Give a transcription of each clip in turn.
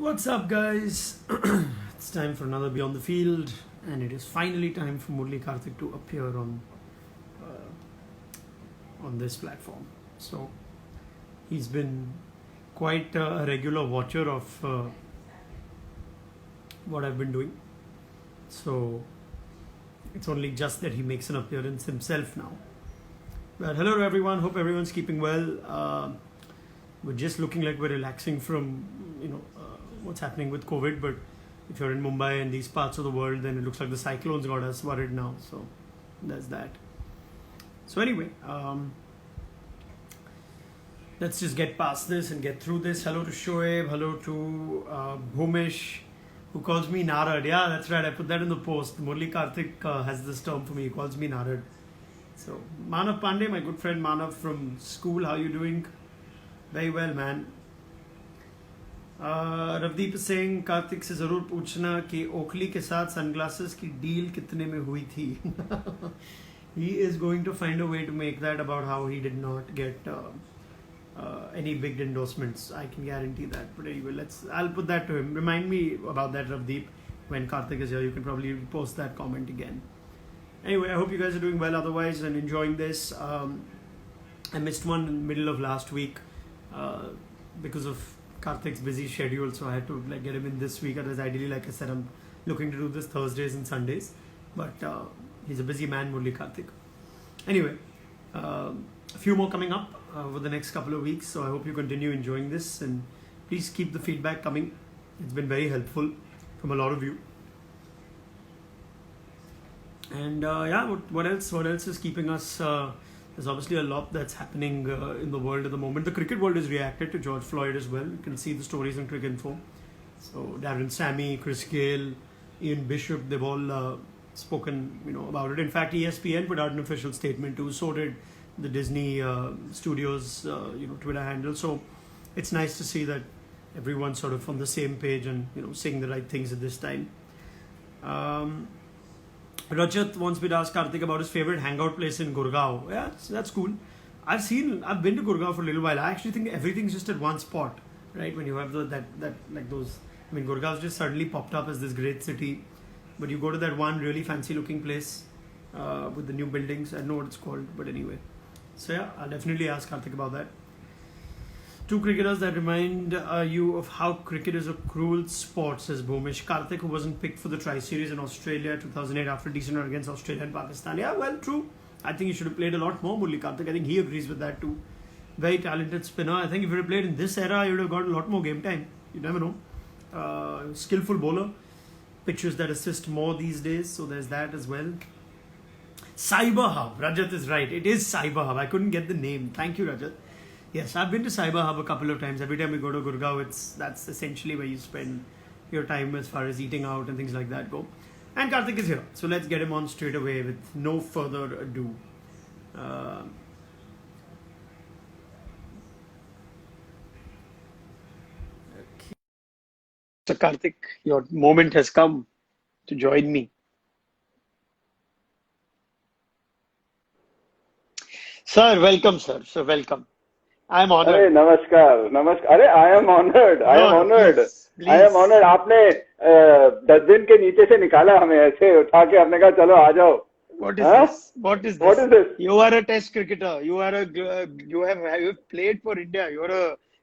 What's up, guys? It's time for another Beyond the Field, and it is finally time for Murli Karthik to appear on this platform. So he's been quite a regular watcher of what I've been doing. So it's only just that he makes an appearance himself now. But hello to everyone. Hope everyone's keeping well. We're just looking like we're relaxing from what's happening with COVID, but if you're in Mumbai and these parts of the world, then it looks like the cyclones got us worried now. So there's that. So anyway, let's just get past this and get through this. Hello to Shoaib. Hello to Bhumish, who calls me Narad. Yeah, that's right. I put that in the post. Murli Karthik has this term for me. He calls me Narad. So Manav Pandey, my good friend Manav from school. How you doing? Very well, man. रवदीप Singh Kartik से ज़रूर पूछना कि ओखली के साथ sunglasses की deal कितने में हुई थी. He is going to find a way to make that about how he did not get any big endorsements. I can guarantee that. But anyway, I'll put that to him. Remind me about that, Ravdeep. When Karthik is here, you can probably post that comment again. Anyway, I hope you guys are doing well otherwise and enjoying this. I missed one in the middle of last week because of Karthik's busy schedule, so I had to get him in this week. Otherwise, ideally, like I said, I'm looking to do this Thursdays and Sundays, but he's a busy man, Murli Karthik. Anyway, a few more coming up over the next couple of weeks, so I hope you continue enjoying this, and please keep the feedback coming. It's been very helpful from a lot of you. And what else is keeping us? There's obviously a lot that's happening in the world at the moment. The cricket world has reacted to George Floyd as well. You can see the stories on Cricinfo. So Darren Sammy, Chris Gale, Ian Bishop, they've all spoken, about it. In fact, ESPN put out an official statement too. So did the Disney Studios, Twitter handle. So it's nice to see that everyone's sort of on the same page and saying the right things at this time. Rajat wants me to ask Karthik about his favorite hangout place in Gurgaon. Yeah, that's cool. I've been to Gurgaon for a little while. I actually think everything's just at one spot, right? When you have Gurgaon's just suddenly popped up as this great city, but you go to that one really fancy looking place with the new buildings. I don't know what it's called, but anyway. So yeah, I'll definitely ask Karthik about that. Two cricketers that remind you of how cricket is a cruel sport, says Bhumish. Karthik, who wasn't picked for the Tri-Series in Australia 2008 after a decent run against Australia and Pakistan. Yeah, well, true. I think he should have played a lot more, Murli Karthik. I think he agrees with that too. Very talented spinner. I think if he had played in this era, he would have got a lot more game time. You never know. Skillful bowler. Pitches that assist more these days, so there's that as well. Cyber Hub. Rajat is right. It is Cyber Hub. I couldn't get the name. Thank you, Rajat. Yes, I've been to Cyber Hub a couple of times. Every time we go to Gurgaon, that's essentially where you spend your time as far as eating out and things like that go. And Karthik is here, so let's get him on straight away with no further ado. So Karthik, your moment has come to join me. Sir, welcome, sir. So welcome. I am honored. अरे नमस्कार. अरे I am honored. I am honored. Please. I am honored. आपने dustbin के नीचे से निकाला हमें ऐसे उठा के आपने कहा चलो आ जाओ. What is this? What is this? What is this? You are a test cricketer. You have played for India.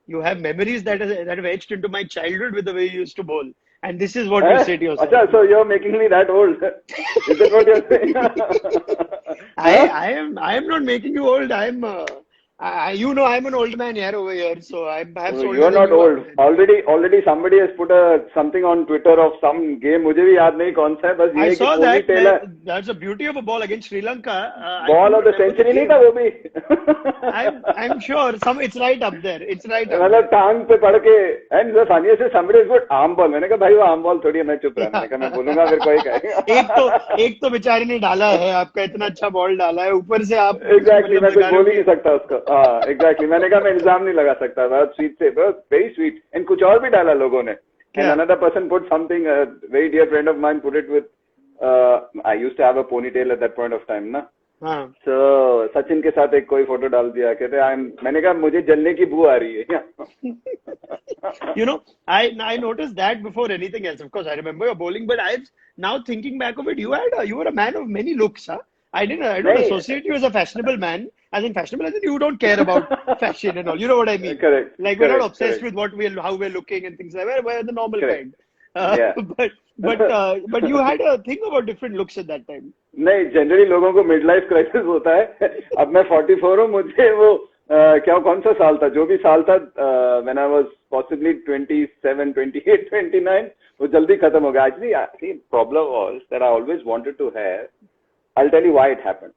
You have memories that have etched into my childhood with the way you used to bowl. And this is what you say to yourself. Achha, so you're making me that old. Is that what you're saying? I am not making you old. I'm an old man here over here, so I'm perhaps older. You're not old. Already somebody has put something on Twitter of some game. मुझे भी याद नहीं कौन सा है बस ये I saw that. That's the beauty of a ball against Sri Lanka. Ball of the century नहीं था वो भी. I'm sure it's right up there. It's right up. मतलब टांग पे पड़ के and the funniest is somebody has put arm ball. मैंने कहा भाई वो arm ball थोड़ी है मैं चुप रहा. मैंने कहा मैं बोलूंगा फिर कोई कहेगा. एक तो बेचारे ने डाला है आपका इतना अच्छा बॉल डाला है ऊपर से आप. Exactly मैं कुछ बोल ही नहीं सकता उसको. Exactly. मैंने कहा मैं इल्जाम नहीं लगा सकता. बहुत स्वीट से, बहुत very sweet. And कुछ और भी डाला लोगों ने. And another person put something. A very dear friend of mine put it with. I used to have a ponytail at that point of time, ना. हाँ. So सचिन के साथ एक कोई फोटो डाल दिया कहते मैंने कहा मुझे जलने की बू आ रही है. You know, I noticed that before anything else. Of course, I remember your bowling, but I've now thinking back of it, you were a man of many looks, huh? I don't नहीं associate you as a fashionable man. As in fashionable, as in you don't care about fashion and all. You know what I mean? correct, Like we're not correct, obsessed correct, with how we're looking and things like that. We're the normal correct. kind. Uh, Yeah. but but you had a thing about different looks at that time. नहीं, generally लोगों को mid life crisis होता है. अब मैं 44 हूँ, मुझे वो क्या कौन सा साल था, जो भी साल था, व्हेन आई वाज पॉसिबली 27, 28, 29, वो जल्दी खत्म हो गया. Actually problem was that I always wanted to have, I'll tell you why it happened.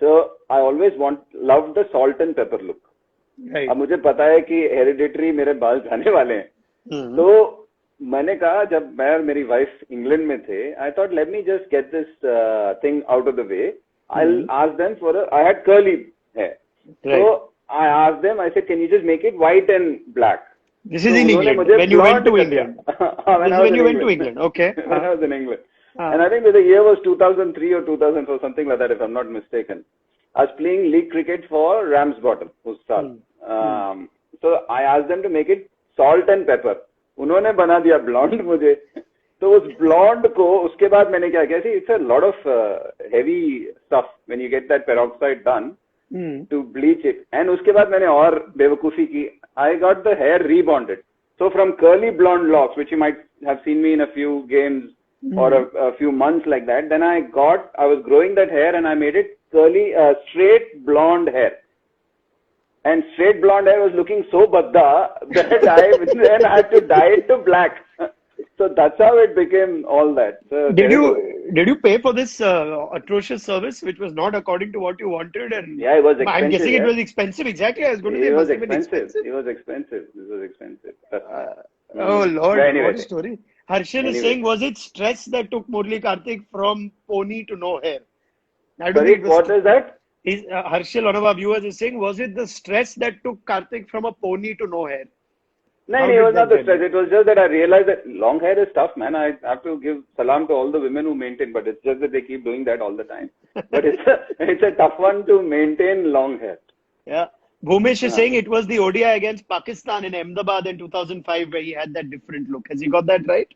So I always loved the salt and pepper look. Right. अब मुझे पता है कि हेरिडिटरी मेरे बाल जाने वाले हैं. तो मैंने कहा, जब मैं और मेरी वाइफ इंग्लैंड में थे, I thought let me just get this thing out of the way. I asked them I had curly hair, so I asked them, I said, can you just make it white and black? This is in England, when you went to England. When you went to England, okay. When I was in England. And I think the year was 2003 or 2004, something like that, if I'm not mistaken. I was playing league cricket for Ramsbottom, उस साल. So I asked them to make it salt and pepper. उन्होंने बना दिया blonde मुझे. तो उस blonde को उसके बाद मैंने क्या किया, see, it's a lot of heavy stuff when you get that peroxide done to bleach it. And उसके बाद मैंने और बेवकूफी की. I got the hair rebonded. So from curly blonde locks, which you might have seen me in a few games or a few months like that, then I was growing that hair and I made it curly, straight blonde hair. And straight blonde hair was looking so badda that then I had to dye it to black. So that's how it became all that. So did you pay for this atrocious service, which was not according to what you wanted? And yeah, it was expensive. I'm guessing it was expensive. Exactly, I was going to say it was must have been expensive. It was expensive. It was expensive. Oh Lord, anyway, what a story. Harshil is saying, was it stress that took Murli Karthik from pony to no hair? Sorry, what is that? Harshil, one of our viewers, is saying, was it the stress that took Karthik from a pony to no hair? No, it was not the stress. It was just that I realized that long hair is tough, man. I have to give salam to all the women who maintain, but it's just that they keep doing that all the time. But it's a tough one to maintain long hair. Yeah. Bhumesh is saying it was the ODI against Pakistan in Ahmedabad in 2005 where he had that different look. Has he got that right?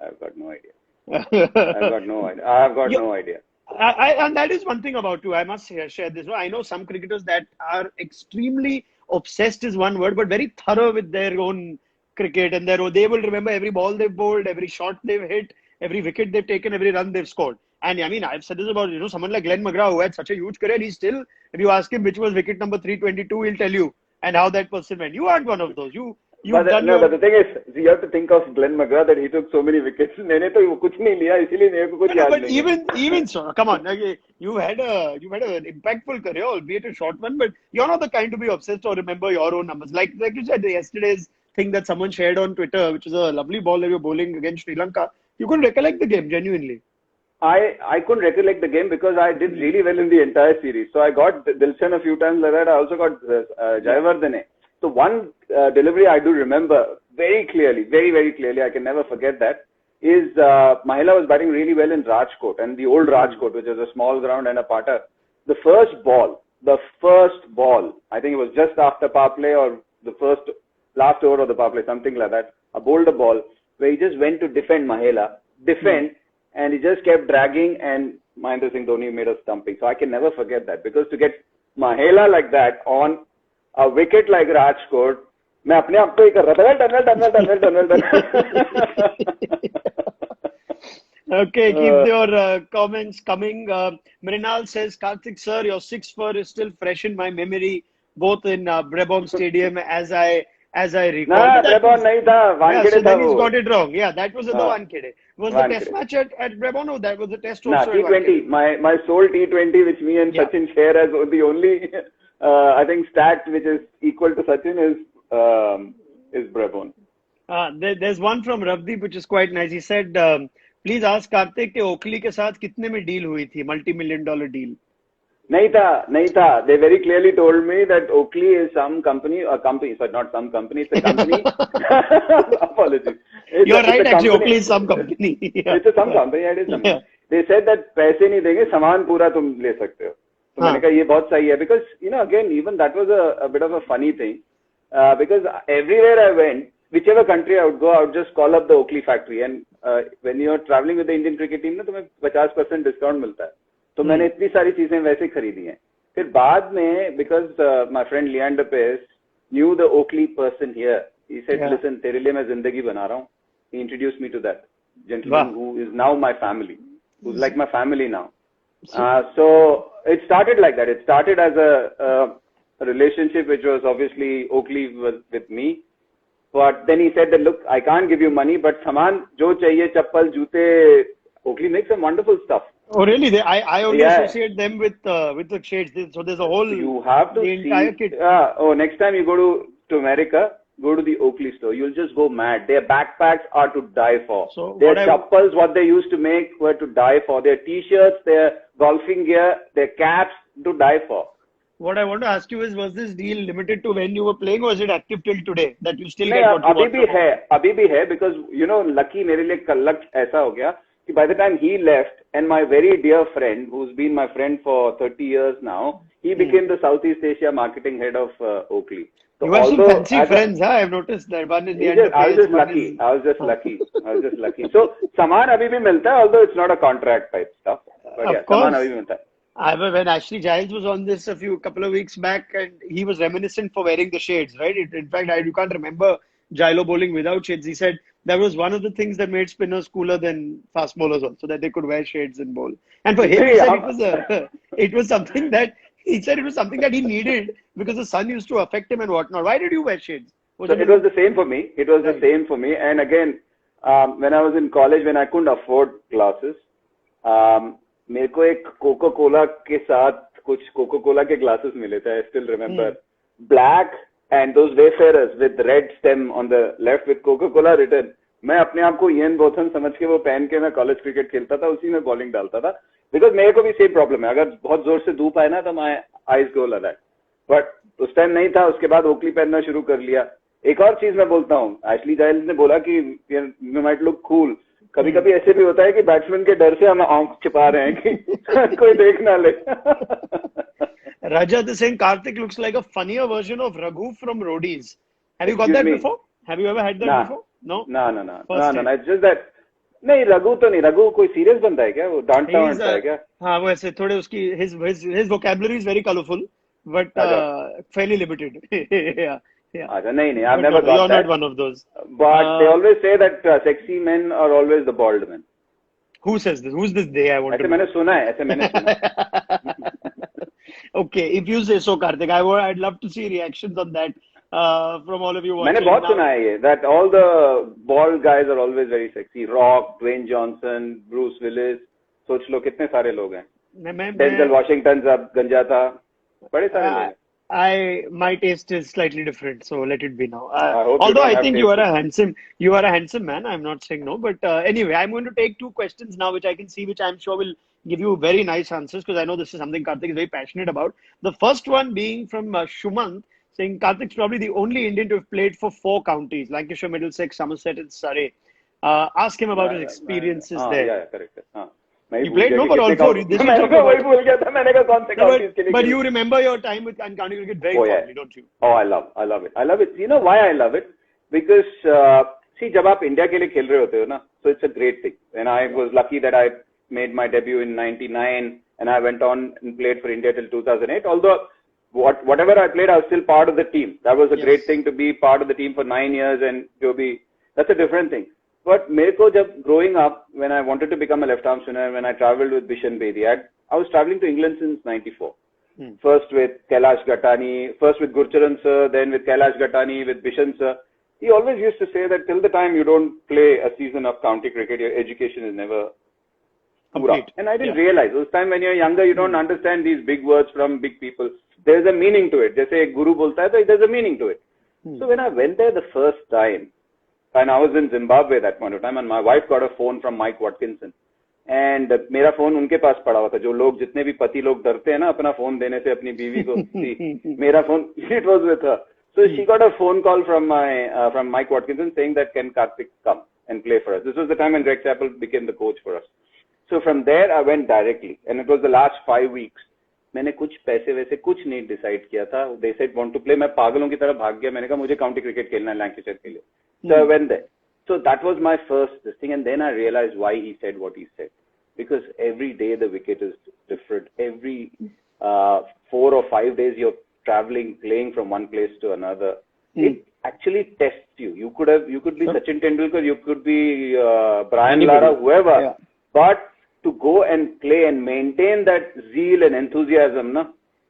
I've got no idea. I've got no idea. And that is one thing about you. I must share this. I know some cricketers that are extremely obsessed is one word, but very thorough with their own cricket, and they will remember every ball they've bowled, every shot they've hit, every wicket they've taken, every run they've scored. And I mean, I've said this about someone like Glenn McGrath, who had such a huge career. He's still, if you ask him which was wicket number 322, he'll tell you, and how that person went. You aren't one of those. But the thing is, you have to think of Glenn McGrath, that he took so many wickets. मैंने तो कुछ नहीं लिया, इसीलिए मेरे को कुछ याद नहीं. But even so, come on, you had an impactful career, albeit a short one. But you're not the kind to be obsessed or remember your own numbers. Like you said, yesterday's thing that someone shared on Twitter, which is a lovely ball that you're bowling against Sri Lanka. You couldn't recollect the game genuinely. I couldn't recollect the game because I did really well in the entire series. So I got Dilshan a few times like that. I also got Jayawardene. So one delivery I do remember very clearly, very, very clearly, I can never forget that, is Mahela was batting really well in Rajkot, and the old Rajkot, which is a small ground and a patta. The first ball, I think it was just after power play or the last over of the power play, something like that. I bowled a ball where he just went to defend Mahela, and he just kept dragging, and Mahendra Singh Dhoni made a stumping. So I can never forget that, because to get Mahela like that on a wicket like Rajkot, मैं अपने आप को ही कर रहा था. Okay, keep your comments coming. Mrinal says, Karthik sir, your 6 is still fresh in my memory, both in Brabourne Stadium as I recall. No, Brabourne नहीं था, Wankhede so था then वो. he's got it wrong. Yeah, that was at the Wankhede. Was the test match at Brabourne, or that was the test also? T20. My sole T20, which me and Sachin share as the only, I think, stat which is equal to Sachin is Brabourne. There's one from Ravdeep which is quite nice. He said, please ask Karthik कि ओखली के साथ कितने में deal हुई थी, multi-million-dollar deal? नहीं था. They very clearly told me that Oakley is some company, sorry, not some company, it's a company. Apologies. You're right, actually, Oakley is some company. It's some company, it is some company. They said that पैसे नहीं देंगे, सामान पूरा तुम ले सकते हो. तो मैंने कहा ये बहुत सही है, because again, even that was a bit of a funny thing. because everywhere I went, whichever country I would go, I would just call up the Oakley factory. And when you're traveling with the Indian cricket team, ना तुम्हें 50% discount मिलता है. तो मैंने इतनी सारी चीजें वैसे खरीदी हैं. फिर बाद में, because my friend Leander Pace knew the Oakley person here, he said, listen, तेरे लिए मैं जिंदगी बना रहा हूँ. He introduced me to that gentleman who is now my family, who's like my family now. So it started like that. It started as a relationship which was obviously Oakley was with me. But then he said that, look, I can't give you money, but saman jo chahiye, chappal, joote, Oakley makes some wonderful stuff. Oh, really? I only associate them with the shades. So there's a whole... You have to see... entire kit. Next time you go to America, go to the Oakley store. You'll just go mad. Their backpacks are to die for. So their chappals, what they used to make, were to die for. Their t-shirts, their golfing gear, their caps, to die for. What I want to ask you is, was this deal limited to when you were playing, or is it active till today that you still get what you want? अभी भी है, because you know, lucky मेरे लिए कल्लक ऐसा हो गया कि by the time he left, and my very dear friend, who's been my friend for 30 years now, he became the Southeast Asia marketing head of Oakley. So you have some fancy friends, huh? I've noticed that. One in the end. I was just lucky. So saman abhi bhi milta hai, although it's not a contract type stuff. But of course. Saman abhi bhi milta hai. When Ashley Giles was on this couple of weeks back, and he was reminiscent for wearing the shades, right? In fact, you can't remember Gilo bowling without shades. He said that was one of the things that made spinners cooler than fast bowlers also, that they could wear shades and bowl. And for him, he said it was something that he needed because the sun used to affect him and whatnot. Why did you wear shades? So it was the same for me. Same for me. And again, when I was in college, when I couldn't afford glasses, मेरे को एक Coca Cola के साथ कुछ Coca Cola के glasses मिले थे. I still remember. Black and those wayfarers with red stem on the left with Coca-Cola written. मैं अपने आप को Ian Botham समझ के वो पहन के मैं कॉलेज क्रिकेट खेलता था, उसी में बॉलिंग डालता था. बिकॉज मेरे को भी सेम प्रॉब्लम है, अगर बहुत जोर से धूप आए ना तो my eyes go like that. But उस टाइम नहीं था. उसके बाद ओकली पहनना शुरू कर लिया. एक और चीज मैं बोलता हूँ, एशली जाइल्स ने बोला कि यू माइट लुक कूल. कभी कभी ऐसे भी होता है कि बैट्समैन के डर से हम आंख छिपा रहे हैं कि कोई देख ना ले. Rajat is saying Karthik looks like a funnier version of Raghu from Roadies. Have you got that before? Have you ever had that before? No. No. It's just that. नहीं, रघु तो नहीं. रघु कोई सीरियस बंदा है क्या? वो डांटता है क्या? हाँ, वो ऐसे थोड़े उसकी his vocabulary is very colorful, but fairly limited. yeah. नहीं. I've never got that. You're not one of those. But they always say that sexy men are always the bald men. Who says this? Who's this they? I want to know. मैंने सुना है. Okay, if you say so, Karthik, I'd love to see reactions on that from all of you watching. मैंने बहुत सुना है ये, that all the bald guys are always very sexy. Rock, Dwayne Johnson, Bruce Willis. सोच लो कितने सारे लोग हैं. Denzel Washington जब गंजा था, बड़े सारे लोग हैं. My taste is slightly different, so let it be now. Although I think you are a handsome man. I'm not saying no, but anyway, I'm going to take two questions now, which I can see, which I'm sure will give you very nice answers, because I know this is something Karthik is very passionate about. The first one being from Shumant, saying Karthik's probably the only Indian to have played for 4 counties: Lancashire, Middlesex, Somerset, and Surrey. Ask him about his experiences there. Yeah, correct. You played no, but all 4. But you remember your time with county cricket very fondly, don't you? Oh, I love it. You know why I love it? Because see, जब आप India के लिए खेल रहे होते हो ना, so it's a great thing. And I was lucky that I made my debut in '99, and I went on and played for India till 2008. Although whatever I played, I was still part of the team. That was a great thing, to be part of the team for 9 years, and that's a different thing. But मेरे को जब growing up, when I wanted to become a left-arm spinner, when I traveled with Bishan Bedi, I was traveling to England since '94. First with Kailash Gatani, first with Gurcharan sir, then with Kailash Gatani, with Bishan sir. He always used to say that till the time you don't play a season of county cricket, your education is never complete. And I didn't realize. Those time when you're younger, you don't understand these big words from big people. There's a meaning to it. जैसे एक गुरु बोलता है, तो there's a meaning to it. So when I went there the first time, and I was in Zimbabwe that point of time, and my wife got a phone from Mike Watkinson. And मेरा phone उनके पास पड़ा हुआ था. जो लोग, जितने भी पति लोग डरते हैं ना अपना फोन देने से अपनी बीवी को, मेरा phone, it was with her. So she got a phone call from Mike Watkinson saying that can Karthik come and play for us. This was the time when Greg Chappell became the coach for us. So from there I went directly, and it was the last 5 weeks. मैंने कुछ पैसे वैसे कुछ नहीं decide किया था. They said want to play. मैं पागलों की तरह भाग गया. मैंने कहा मुझे काउंटी क्रिकेट खेलना है लैंकाशायर के लिए. So I went there. So that was my first this thing, and then I realized why he said what he said. Because every day the wicket is different. Every 4 or 5 days you're traveling, playing from one place to another. It actually tests you. You could be Sachin Tendulkar, you could be Brian Lara, whoever. Yeah. But to go and play and maintain that zeal and enthusiasm, na,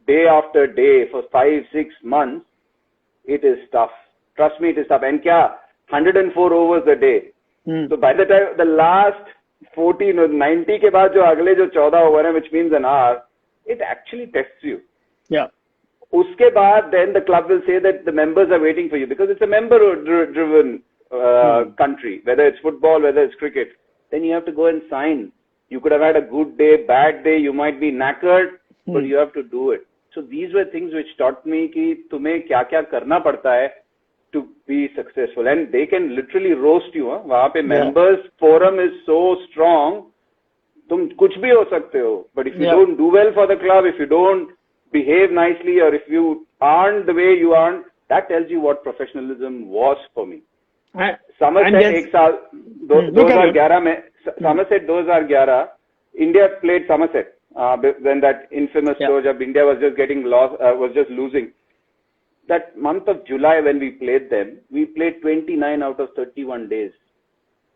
day after day for 5-6 months, it is tough. Trust me, it is tough. And kya, 104 overs a day. So by the time the last 14 or 90 के बाद जो अगले जो 14 over है, which means an hour, it actually tests you. Yeah. उसके बाद then the club will say that the members are waiting for you because it's a member-driven country, whether it's football, whether it's cricket. Then you have to go and sign. You could have had a good day, bad day, you might be knackered, but you have to do it. So these were things which taught me कि तुम्हें क्या क्या करना पड़ता है to be successful, and they can literally roast you. वहाँ पे members forum is so strong, तुम कुछ भी हो सकते हो. But if you don't do well for the club, if you don't behave nicely, or if you aren't the way you aren't, that tells you what professionalism was for me. Somerset एक साल 2011 में Somerset 2011 India played Somerset when that infamous show जब India was just getting lost, was just losing. That month of July when we played them, we played 29 out of 31 days.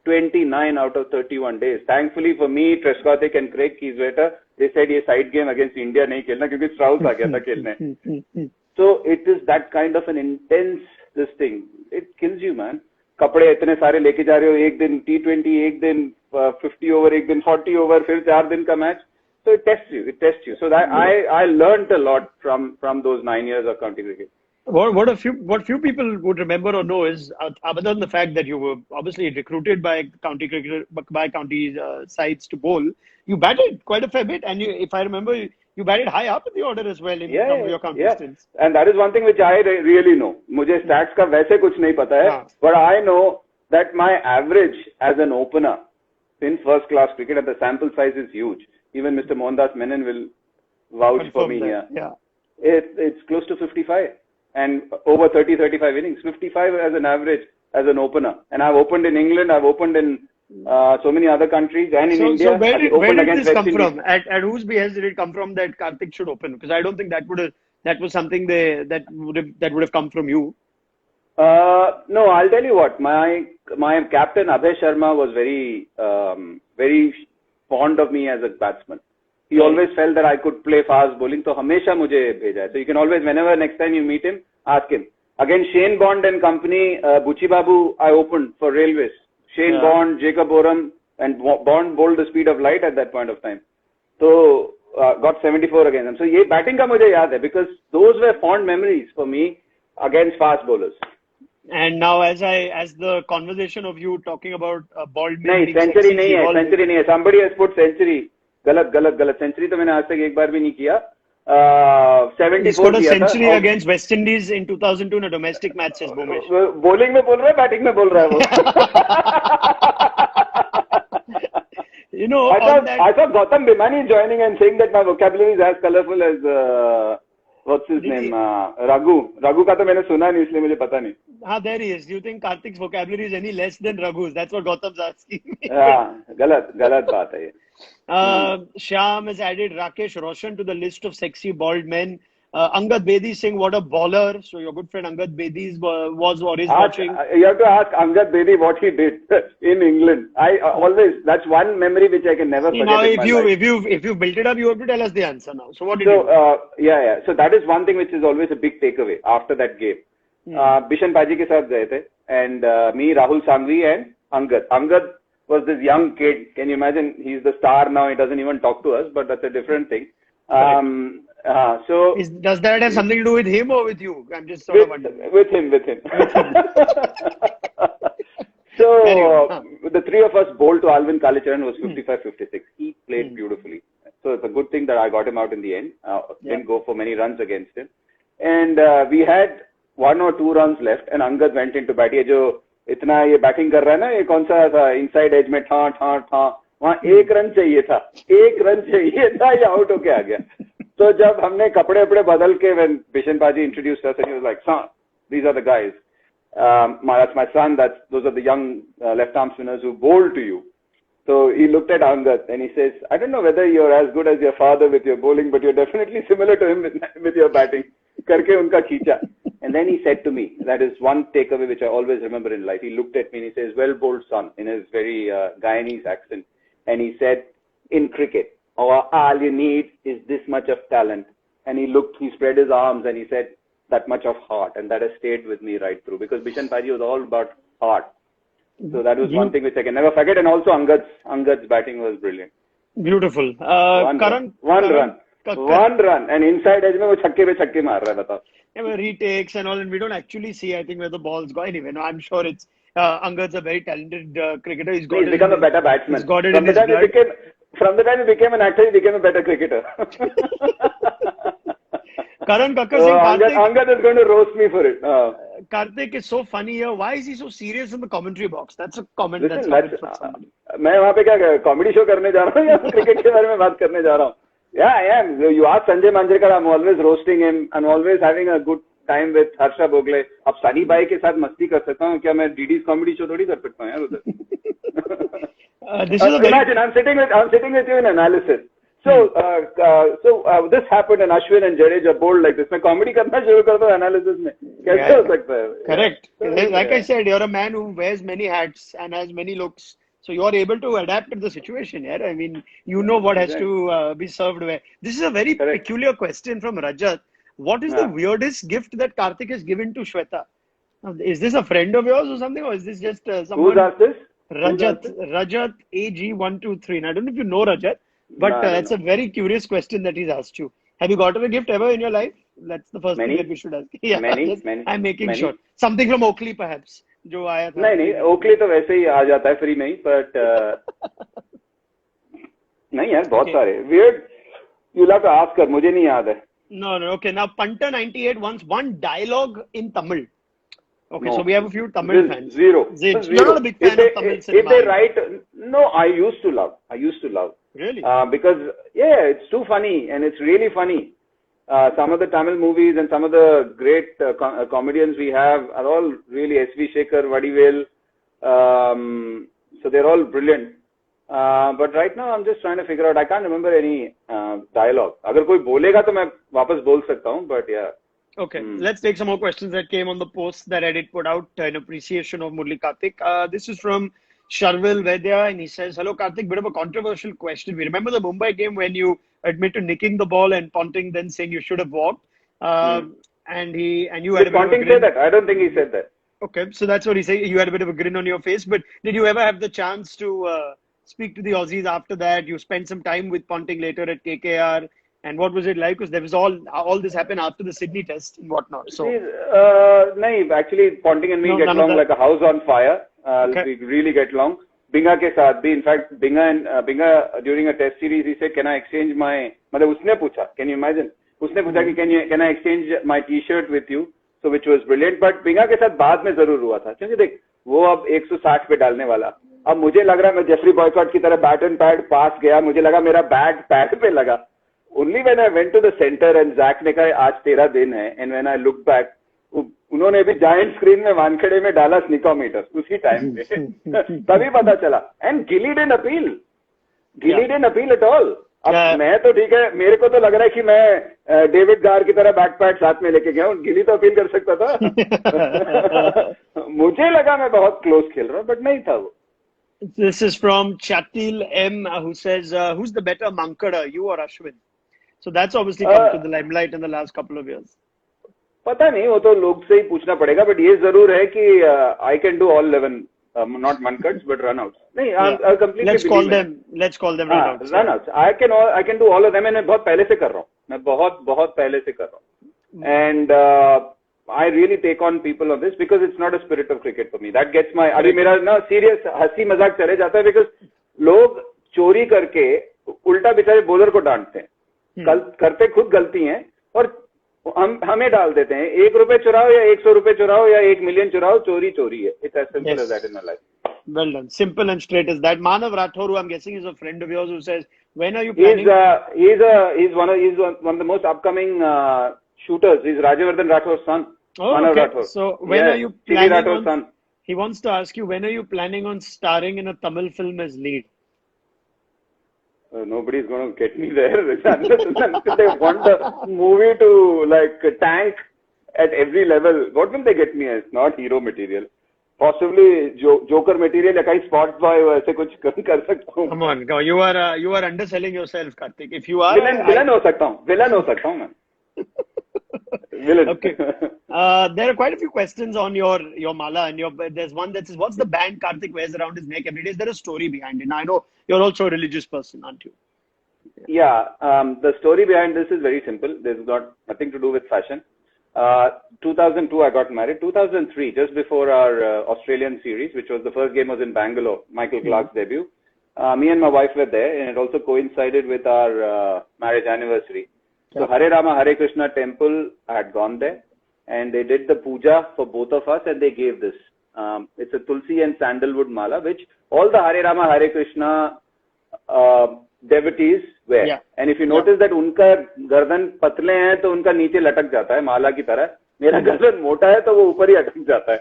29 out of 31 days. Thankfully for me, Trescothick and Craig Kieswetter, they said ये side game against India नहीं खेलना क्योंकि Strauss आ गया था खेलने. So it is that kind of an intense this thing. It kills you, man. कपड़े इतने सारे लेके जा रहे हो, एक दिन T20, एक दिन 50 over, एक दिन 40 over, फिर 4 दिन का match. So it tests you. It tests you. So that I learned a lot from those 9 years of county cricket. What few people would remember or know is, other than the fact that you were obviously recruited by county cricket, by county sides to bowl, you batted quite a fair bit, and if I remember, you batted high up in the order as well in some of your contestants. And that is one thing which I really know. मुझे stats का वैसे कुछ नहीं पता है, but I know that my average as an opener in first class cricket, and the sample size is huge. Even Mr. Mohandas Menon will vouch for me here. Yeah. It's close to 55. And over 30-35 innings, 55 as an average as an opener. And I've opened in England, I've opened in so many other countries, and in India. So where did this come from? At whose behest did it come from that Karthik should open? Because I don't think that was something that would have come from you. No, I'll tell you what. My captain Abhay Sharma was very fond of me as a batsman. He always felt that I could play fast bowling, so हमेशा मुझे भेजा है. So you can always, whenever next time you meet him, ask him. Again, Shane Bond and company, Buchi Babu, I opened for Railways. Shane Bond, Jacob Oram, and Bond bowled the speed of light at that point of time. So got 74 against them. So ये batting का मुझे याद है because those were fond memories for me against fast bowlers. And now as the conversation of you talking about bald men. नहीं, century नहीं है. Somebody has put century. गलत century तो मैंने आज तक एक बार भी नहीं किया. 74 किया था. Century against West Indies in 2002 in a domestic match says Bhumesh. Bowling में बोल रहा है, बैटिंग में बोल रहा है वो. You know, I saw Gautam Bhimani joining and saying that my vocabulary is as colorful as what's his name, Raghu का तो मैंने सुना नहीं इसलिए मुझे पता नहीं. There he is. Do you think Karthik's vocabulary is any less than Raghu's? That's what Gautam's asking. गलत बात है ये. Shyam has added Rakesh Roshan to the list of sexy bald men. Angad Bedi saying what a baller. So your good friend Angad Bedi was or is watching. You have to ask Angad Bedi what he did in England. I always, that's one memory which I can never forget. Now if you built it up, you have to tell us the answer now. So what did you do? So that is one thing which is always a big takeaway after that game. Bishan Paji ke saath gaye the, and me, Rahul Sangvi and Angad. Angad was this young kid. Can you imagine? He's the star now. He doesn't even talk to us, but that's a different thing. So does that have something to do with him or with you? I'm just sort of wondering. With him. So the three of us bowled to Alvin Kalicharan, who was 55-56. He played beautifully. So it's a good thing that I got him out in the end. Didn't go for many runs against him. And we had 1 or 2 runs left, and Angad went into bat. ये जो इतना ये batting कर रहा है ना, ये कौन सा था, इनसाइड एज में ठा वहाँ 1 रन चाहिए था, ये आउट होके आ गया. So जब हमने कपड़े वपड़े बदल के when Bishan Paji introduced us and he was like, son, these are the guys. That's my son. Those are the young left arm spinners who bowled to you. So he looked at Angad and he says, I don't know whether you're as good as your father with your bowling, but you're definitely similar to him with your batting. Karke unka khicha. And then he said to me, that is one takeaway which I always remember in life. He looked at me and he says, well bowled son, in his very Guyanese accent. And he said, in cricket, all you need is this much of talent. And he spread his arms and he said, that much of heart. And that has stayed with me right through, because Bishan Paji was all about heart. So that was one thing which I can never forget. And also Angad's batting was brilliant. Beautiful. One run. And inside edge mein wo chhakke pe chhakke maar raha hai, batao. Yeah, retakes and all, and we don't actually see, I think, where the ball's go. Anyway, no, I'm sure it's Angad's a very talented cricketer. He's become a better batsman. He's got it in his blood. From the time he became an actor, he became a better cricketer. Karan Kakkar Singh, Angad is going to roast me for it. Karthik is so funny here. Why is he so serious in the commentary box? That's a comment. Listen, that's for somebody. मैं वहाँ पे क्या comedy show करने जा रहा हूँ या cricket के बारे में बात करने जा रहा हूँ? Yeah, I am. You ask Sanjay Manjrekar, I'm always roasting him. I'm always having a good time with Harsha Bhogle. अब सनी भाई के साथ मस्ती कर सकता हूँ क्या? मैं DD's comedy show थोड़ी कर सकता हूँ यार उधर. Imagine I'm sitting with you in analysis. So this happened and Ashwin and Jadeja bowled like this. मैं comedy करना शुरू करता हूँ analysis में. कैसे हो सकता है? Correct. Like I said, you're a man who wears many hats and has many looks. So you're able to adapt to the situation. Yeah? I mean, you know what has to be served where. This is a very peculiar question from Rajat. What is the weirdest gift that Karthik has given to Shweta? Is this a friend of yours or something? Or is this just someone? Who's asked this? Rajat AG123. And I don't know if you know Rajat, but it's a very curious question that he's asked you. Have you gotten a gift ever in your life? That's the first thing that we should ask. Yeah, many. I'm making sure. Something from Oakley, perhaps. जो आया था. नहीं, Oakley तो वैसे ही आ जाता है free में ही, but नहीं यार, बहुत सारे. Weird. You'll have to ask her. मुझे नहीं याद है. No. Okay. Now, Punter 98 wants one dialogue in Tamil. Okay, so we have a few Tamil fans. Zero. You're not a big fan of Tamil cinema. If they write, no, I used to love. Really? Because it's too funny and it's really funny. Some of the Tamil movies and some of the great comedians we have are all really S.V. Shekhar, Vadivel. So they're all brilliant. But right now I'm just trying to figure out. I can't remember any dialogue. अगर कोई बोलेगा तो मैं वापस बोल सकता हूँ. But yeah. Okay, let's take some more questions that came on the post that Reddit put out in appreciation of Murli Karthik. This is from Sharvil Vedya, and he says, hello Karthik, bit of a controversial question. We remember the Mumbai game when you admit to nicking the ball and Ponting then saying you should have walked. And you had a bit Ponting said that? I don't think he said that. Okay, so that's what he said. You had a bit of a grin on your face, but did you ever have the chance to speak to the Aussies after that? You spent some time with Ponting later at KKR. And what was it like? Because there was all this happened after the Sydney test and whatnot. So, no, actually, Ponting and me get along like a house on fire. We really get along. Binga ke saath bhi. In fact, Binga during a test series, he said, "Can I exchange my?" मतलब उसने पूछा. Can you imagine? उसने पूछा कि can I exchange my T-shirt with you? So which was brilliant. But Binga के साथ बाद में जरूर हुआ था. क्योंकि देख, वो अब 160 पे डालने वाला. अब मुझे लग रहा है मैं जेफरी बॉयकॉट की तरह बैट एंड पैड पास गया. मुझे लगा मेरा बैट पैड पे लगा. Only when I went to the center and Zach ने कहा आज तेरा दिन है, and when I looked back, उन्होंने भी giant screen में वानखेड़े में डाला sneakometer उसी टाइम पे. तभी पता चला. And Gilly didn't appeal. Didn't appeal at all. अब मैं तो ठीक है, मेरे को तो लग रहा है कि मैं डेविड गार की तरह बैक पैड साथ में लेके गया हूँ. गिली तो अपील कर सकता था. मुझे लगा मैं बहुत क्लोज खेल रहा हूँ, बट नहीं था वो. This is from Chatil M, who says, who's the better Mankada, you or Ashwin? So that's obviously come to the limelight in the last couple of years. पता नहीं, वो तो लोग से ही पूछना पड़ेगा, but ये जरूर है कि I can do all 11, not Mankats, but runouts. नहीं, I completely let's call them runouts. Runouts. I can do all of them, and मैं बहुत पहले से कर रहा हूँ. मैं बहुत पहले से कर रहा हूँ. And I really take on people on this because it's not a spirit of cricket for me. That gets my. अभी मेरा ना serious हंसी मजाक चले जाता है because लोग चोरी करके उल्टा बेचारे बॉलर को डांटते हैं. करते खुद गलती हैं और हमें डाल देते हैं. 1 रुपए चुराओ या 100 रुपए चुराओ या 1 million चुराओ, चोरी है. It's as simple as that in my life. Well done. Simple and straight as that. Manav Rathore, who I'm guessing is a friend of yours, who says, When are you planning? He's one of the most upcoming shooters. He's Rajavardhan Rathor's son. Oh, Manav okay. Rathor. So when Yeah, are you Chidi planning Rathor's on? son. He wants to ask you, when are you planning on starring in a Tamil film as lead? Nobody's going to get me there. Until they want the movie to like tank at every level. What will they get me as? Not hero material. Possibly Joker material या कहीं spot boy वैसे कुछ कर सकता हूँ. Come on, you are underselling yourself, Karthik. If you are villain हो सकता हूँ मैं. Villain. Okay. There are quite a few questions on your mala, and there's one that says, "What's the band Karthik wears around his neck every day?" Is there a story behind it? Now, I know you're also a religious person, aren't you? Yeah. The story behind this is very simple. There's nothing to do with fashion. 2002, I got married. 2003, just before our Australian series, which was the first game was in Bangalore, Michael Clark's debut. Me and my wife were there, and it also coincided with our marriage anniversary. So Hare Rama, Hare Krishna temple, I had gone there, and they did the puja for both of us, and they gave this. It's a Tulsi and Sandalwood mala, which all the Hare Rama, Hare Krishna devotees wear. Yeah. And if you notice that उनका गर्दन पतले हैं तो उनका नीचे लटक जाता है माला की तरह. मेरा गर्दन मोटा है तो वो ऊपर ही अटक जाता है.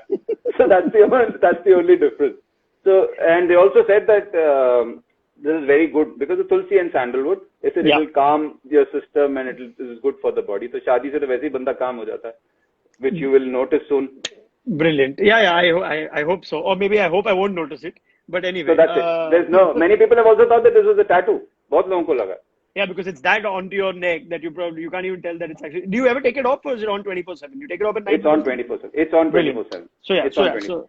So that's the only difference. So, and they also said that this is very good because of Tulsi and Sandalwood. It will calm your system and it is good for the body. So शादी से तो वैसे ही बंदा काम हो जाता है, which you will notice soon. Brilliant. Yeah. I hope so. Or maybe I hope I won't notice it. But anyway. So that's it. There's many people have also thought that this was a tattoo. बहुत लोगों को लगा. Yeah, because it's that onto your neck that you can't even tell that it's actually. Do you ever take it off, or is it on 24/7? You take it off at night? It's on 24/7. It's on 24/7. So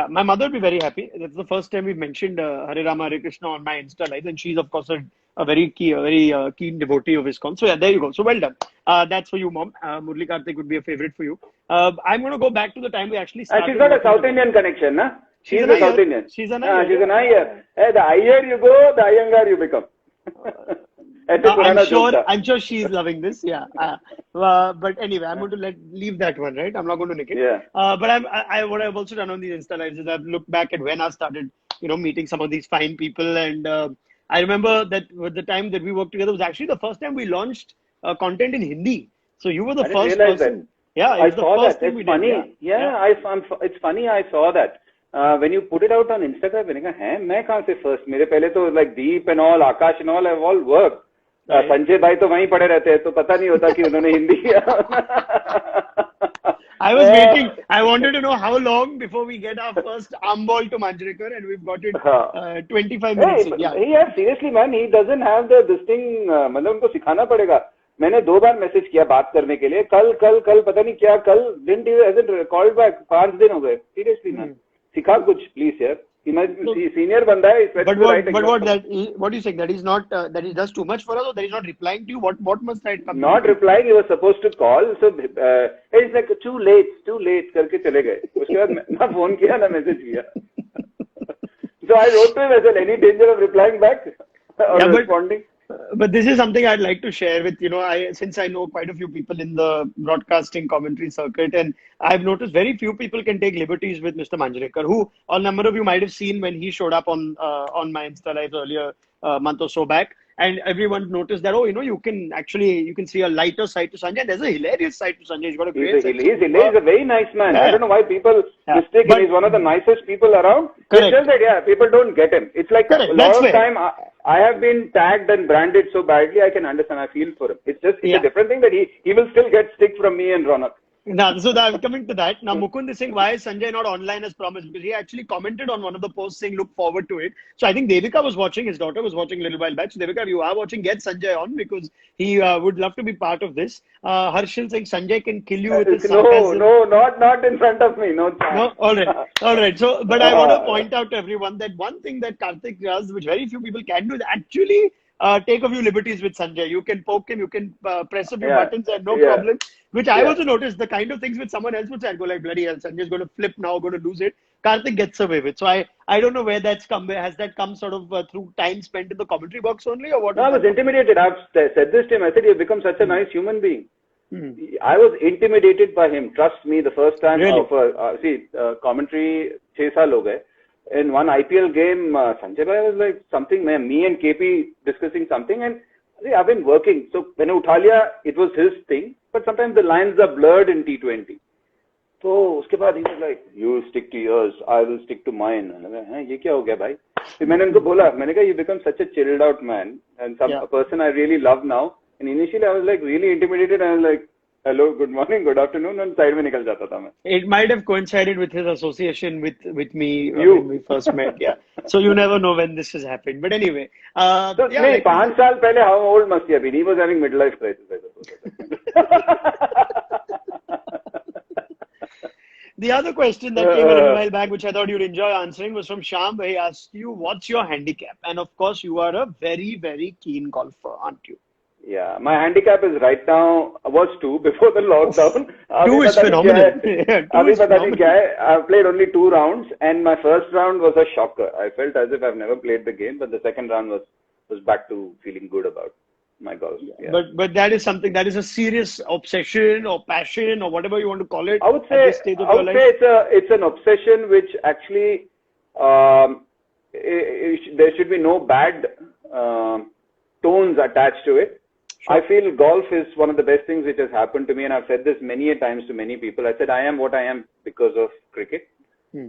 my mother will be very happy. That's the first time we've mentioned Hare Rama, Hare Krishna on my Insta live, and she's of course a very keen devotee of ISKCON. So yeah, there you go. So well done. That's for you, Mom. Murli Karthik would be a favorite for you. I'm going to go back to the time we actually started. She's got a South Indian connection, na? She's a South Indian. She's an Iyer. She's an Iyer. Hey, the higher you go, the Iyengar you become. I'm sure she's loving this. Yeah. But anyway, I'm going to leave that one, right? I'm not going to nick it. Yeah. But what I've also done on these Insta lives is I've looked back at when I started, meeting some of these fine people. And I remember that the time that we worked together was actually the first time we launched content in Hindi. So you were the first person. That. Yeah, I saw that. It's funny. Did. Yeah. It's funny. I saw that. When you put it out on Instagram, मैंने कहा हैं मैं कहाँ से first? मेरे पहले तो like Deep and all, Akash and all have all worked. Sanjay भाई तो वहीं पड़े रहते हैं तो पता नहीं होता कि उन्होंने हिंदी किया. I was waiting. I wanted to know how long before we get our first arm ball to Manjrekar, and we've got it 25 minutes. Yeah, seriously man, he doesn't have this thing. मतलब उनको सिखाना पड़ेगा. मैंने 2 बार message किया बात करने के लिए. कल पता नहीं क्या कल hasn't called back. 5 दिन हो गए. Seriously man, सिखा कुछ please यार. He must be senior banda hai. But what do you say? That is not that he does too much for us, or that he's not replying to you? What must I come? Not replying. He was supposed to call. So it's like too late करके चले गए. उसके बाद ना phone किया ना message किया. So I wrote to him as well. Any danger of replying back or responding? But this is something I'd like to share with, since I know quite a few people in the broadcasting commentary circuit, and I've noticed very few people can take liberties with Mr. Manjrekar, who a number of you might have seen when he showed up on my Insta Live earlier month or so back. And everyone noticed that, you can see a lighter side to Sanjay. And there's a hilarious side to Sanjay. He's got a great sense. He's a very nice man. Yeah. I don't know why people mistake him. He's one of the nicest people around. Correct. It's just that, people don't get him. It's like a lot of time I have been tagged and branded so badly, I can understand. I feel for him. It's a different thing that he will still get stick from me and Ronak. So I'm coming to that. Now, Mukund is saying, why is Sanjay not online as promised? Because he actually commented on one of the posts saying, look forward to it. So I think Devika was watching, his daughter was watching a little while back. So Devika, if you are watching, get Sanjay on because he would love to be part of this. Harshil saying, Sanjay can kill you with his sarcasm. No, not in front of me. No. All right. So, but I want to point out to everyone that one thing that Karthik does, which very few people can do, is actually take a few liberties with Sanjay. You can poke him, you can press a few buttons and no problem. Which I also noticed, the kind of things which someone else would say, I'd go like, bloody hell, Sanjay's going to flip now, going to lose it. Karthik gets away with. So I don't know where that's come. Has that come sort of through time spent in the commentary box only, or what? No, I was intimidated. I've said this to him. I said, you've become such a nice human being. I was intimidated by him. Trust me, the first time really? commentary 6 साल हो गए. in one IPL game, Sanjay Bhai was like something, me and KP discussing something, and see, I've been working. So when Uthalia, it was his thing, but sometimes the lines are blurred in T20. So उसके बाद he was like, you stick to yours, I will stick to mine. ये क्या हो गया भाई? फिर मैंने उनको बोला, मैंने कहा, you become such a chilled out man and a person I really love now. And initially I was like really intimidated, and I was like, hello, good morning, good afternoon, and side में निकल जाता था मैं. It might have coincided with his association with me when we first met. Yeah. So you never know when this has happened. But anyway. So yeah, नहीं, 5 साल पहले how old must he have been? He was having midlife crisis. The other question that came a little while back, which I thought you'd enjoy answering, was from Sham. He asked you, what's your handicap? And of course, you are a very, very keen golfer, aren't you? Yeah, my handicap is right now, was 2 before the lockdown. 2 is phenomenal. I've played only 2 rounds, and my first round was a shocker. I felt as if I've never played the game, but the second round was back to feeling good about my golf. Yeah. But that is something, that is a serious obsession or passion or whatever you want to call it. I would say it's an obsession which actually there should be no bad tones attached to it. Sure. I feel golf is one of the best things which has happened to me, and I've said this many a times to many people. I said I am what I am because of cricket.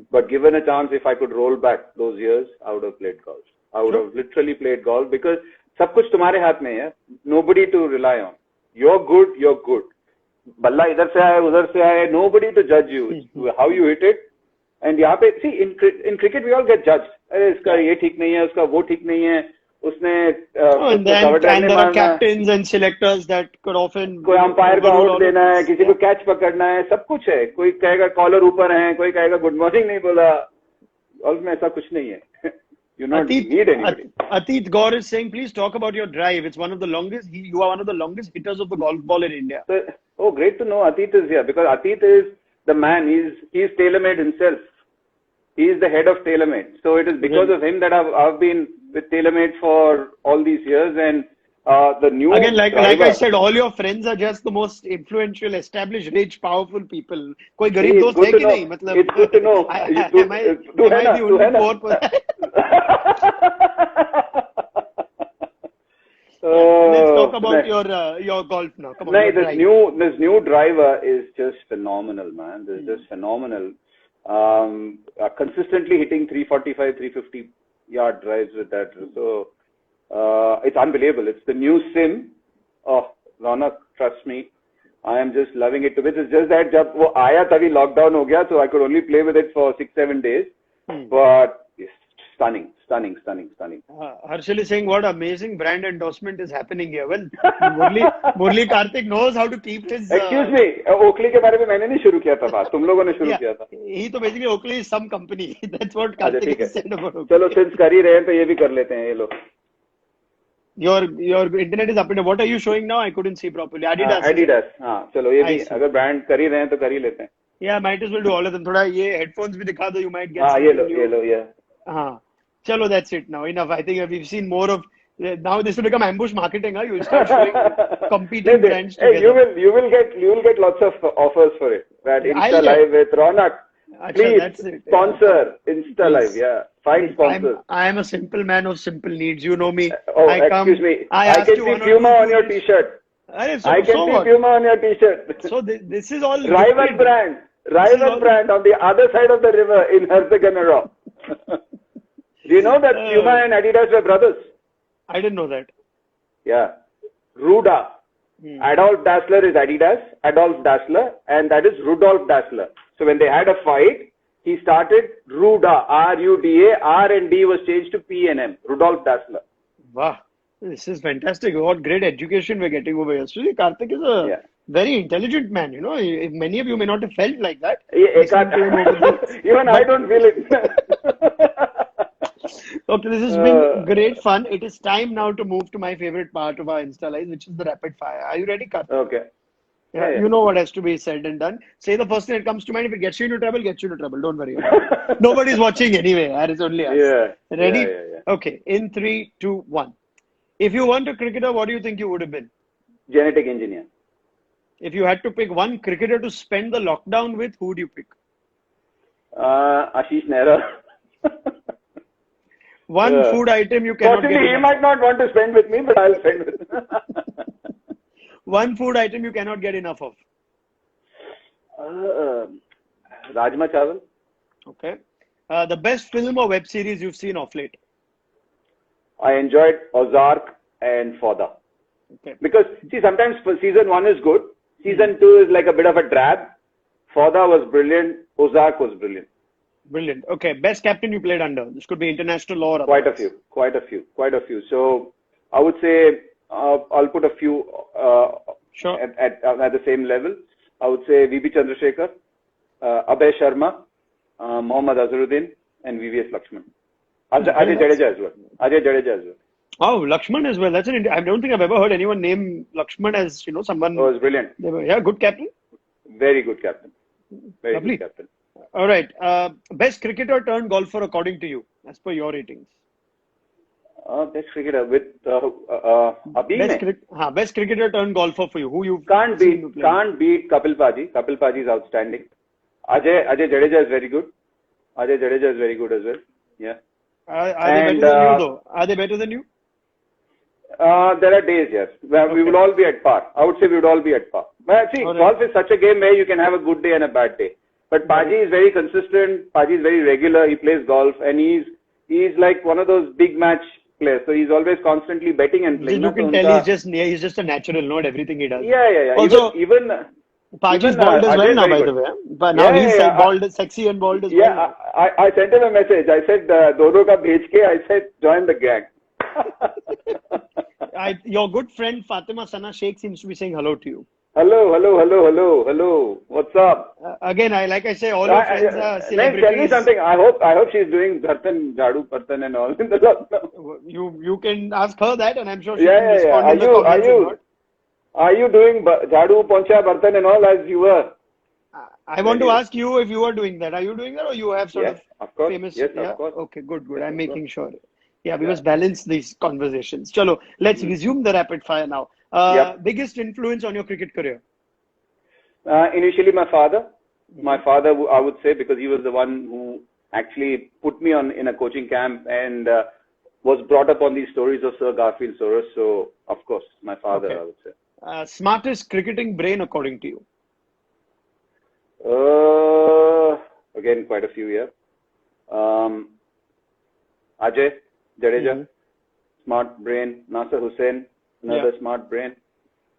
But given a chance, if I could roll back those years, I would have played golf. I would have literally played golf because सब कुछ तुम्हारे हाथ में है. Nobody to rely on. You're good, you're good. बल्ला इधर से आए, उधर से आए. Nobody to judge you. How you hit it. And यहाँ पे, see, in cricket we all get judged. अरे इसका ये ठीक नहीं है, उसका वो ठीक नहीं है. उसने and there are captains and selectors that could often कोई अंपायर को आउट देना है, किसी को कैच पकड़ना है, सब कुछ है. कोई कहेगा कॉलर ऊपर है, कोई कहेगा गुड मॉर्निंग नहीं बोला. golf में ऐसा कुछ नहीं है. You not need anybody. Atit Gaur is saying, please talk about your drive. It's one of the longest. You are one of the longest hitters of the golf ball in India. So, great to know Atit is here, because Atit is the man. He's TaylorMade himself. He is the head of TaylorMade. So it is because of him that I've been with TaylorMade for all these years, and the new again, like I said, all your friends are just the most influential, established, rich, powerful people. कोई गरीब दोस्त है कि नहीं? मतलब it's good to know. Am I the only poor person? Let's talk about your golf now. Come on. No, this new driver is just phenomenal, man. This is just phenomenal. Consistently hitting 345, 350 yard drives with that. So it's unbelievable. It's the new sim. Oh, Ronak, trust me, I am just loving it. It's just that जब वो आया तभी lockdown हो गया, so I could only play with it for 6-7 days. But it's stunning. Harshal is saying, what amazing brand endorsement is happening here. Well, Murli Karthik knows how to keep his... Excuse me, Oakley के बारे में मैंने नहीं शुरू किया था बात. तुम लोगों ने शुरू किया था. He तो basically Oakley is some company. That's what Karthik has said about Oakley. चलो, since कर ही रहे हैं तो ये भी कर लेते हैं ये लोग. Your internet is up and down. What are you showing now? I couldn't see properly. Adidas. Adidas. हाँ, चलो ये भी अगर brand कर ही रहे हैं तो कर ही लेते हैं. Yeah, might as well do all of them. थोड़ा ये headphones भी दिखा दो. You might get. हाँ, ये लो, yeah. हाँ. Chalo, that's it now. Enough. I think we've seen more of. Now this will become ambush marketing. Huh? You'll start showing competing brands together. Hey, you will get lots of offers for it. That Insta Live with Ronak. Please sponsor Insta Live. Yeah, find sponsors. I am a simple man of simple needs. You know me. Excuse me. I can see Puma on your T-shirt. I can see Puma on your T-shirt. So this is all rival brand on the other side of the river in Herzegovina. Do you know that Puma and Adidas were brothers? I didn't know that. Yeah. Ruda. Adolf Dassler is Adidas, Adolf Dassler, and that is Rudolf Dassler. So when they had a fight, he started Ruda, R-U-D-A, R and D was changed to P and M, Rudolf Dassler. Wow. This is fantastic. What great education we're getting over here. So Karthik is a very intelligent man. You know, many of you may not have felt like that. Even I don't feel it. Okay, this has been great fun. It is time now to move to my favorite part of our Insta Live, which is the rapid fire. Are you ready, Karthik? Okay. Yeah, you know what has to be said and done. Say the first thing that comes to mind. If it gets you into trouble, gets you into trouble. Don't worry. Nobody's watching anyway. It's only us. Yeah. Ready? Yeah. Okay. In 3, 2, 1. If you weren't a cricketer, what do you think you would have been? Genetic engineer. If you had to pick one cricketer to spend the lockdown with, who would you pick? Ashish Nehra. One food item you cannot Possibly get he enough. might not want to spend with me, but I'll spend with him. One food item you cannot get enough of. Rajma chawal. Okay. The best film or web series you've seen of late. I enjoyed Ozark and Fauda. Okay. Because, see, sometimes season 1 is good. Season 2 is like a bit of a drab. Fauda was brilliant. Ozark was brilliant. Brilliant. Okay. Best captain you played under. This could be international or Quite a otherwise. few. So, I would say I'll put a few Sure. at the same level. I would say VB Chandrasekhar, Abhay Sharma, Mohammad Azharuddin, and VVS Lakshman. Ajay Jadeja as well. Oh, Lakshman as well. I don't think I've ever heard anyone name Lakshman as someone. Oh, it was brilliant. Good captain. Very good captain. Very Lovely. good captain. All right. Best cricketer turned golfer according to you, as per your ratings. Best cricketer with Abhi. Best cricketer turned golfer for you. Who you Can't beat Kapil Paji. Kapil Paji is outstanding. Ajay Jadeja is very good. Ajay Jadeja is very good as well. Yeah. Are they better than you though? Are they better than you? There are days, yes. Where we will all be at par. I would say we would all be at par. But see, golf is such a game where you can have a good day and a bad day. But Paji is very consistent. Paji is very regular. He plays golf and he's like one of those big match players. So he's always constantly betting and playing. You can tell he's just a natural, not everything he does. Yeah. Also, even Paji's bald as well now, by the way. But now he's bald, sexy and bald as well. Yeah, I sent him a message. I said, "Dono ka bhej ke." I said, "Join the gang." Your good friend Fatima Sana Sheikh seems to be saying hello to you. Hello. What's up? Again, like I say, all your friends are celebrities. Tell me something. I hope she's doing Dhartan, Jhadu, Partan and all in the lockdown. You can ask her that, and I'm sure she can respond in the comments. Are you doing Jhadu, Poncha, Bartan and all as you were? I want to ask you if you are doing that. Are you doing that, or you have sort of famous? Yes, of course. Okay, good. I'm making sure. Yeah, we must balance these conversations. Chalo, let's resume the rapid fire now. Biggest influence on your cricket career? Initially, my father. My father, I would say, because he was the one who actually put me in a coaching camp and was brought up on these stories of Sir Garfield Soros. So, of course, my father, I would say. Smartest cricketing brain according to you? Again, quite a few here. Ajay Jadeja, smart brain. Nasser Hussain, another smart brain.